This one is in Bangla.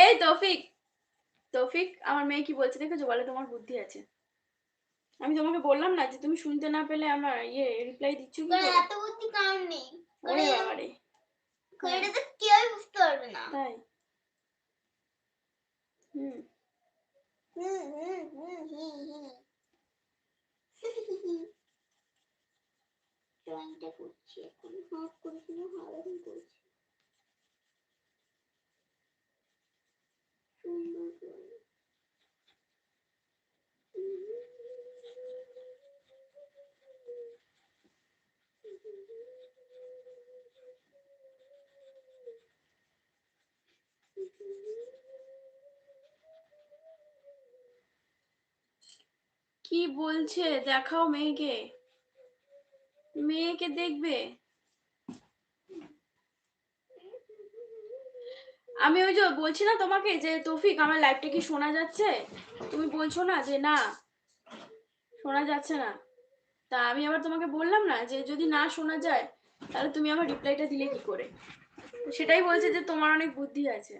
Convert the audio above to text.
এই তৌফিক, তৌফিক আমার মেয়ে কি বলছে দেখেছো? বলে তোমার বুদ্ধি আছে। আমি তোমাকে বললাম না যে তুমি শুনতে না পেলে আমার রিপ্লাই দিচ্ছ কি করে? এত বুদ্ধি কার নেই? ওরে বাবারে, এটা তো কেউই বুঝতে পারবে না। তাই? হুম। ড্রয়িংটা করছি এখন, হাফ করেছি না, হাফ এখন করছি। সুন্দর ড্রয়িং। কি বলছে দেখাও মেয়েকে, মেয়েকে দেখবে। আমি ওই যে বলছি না তোমাকে যে তৌফিক আমার লাইভটা কি শোনা যাচ্ছে? তুমি বলছো না যে না শোনা যাচ্ছে না। তা আমি আবার তোমাকে বললাম না যে যদি না শোনা যায় তাহলে তুমি আমার রিপ্লাইটা দিলে কি করে? সেটাই বলছে যে তোমার অনেক বুদ্ধি আছে।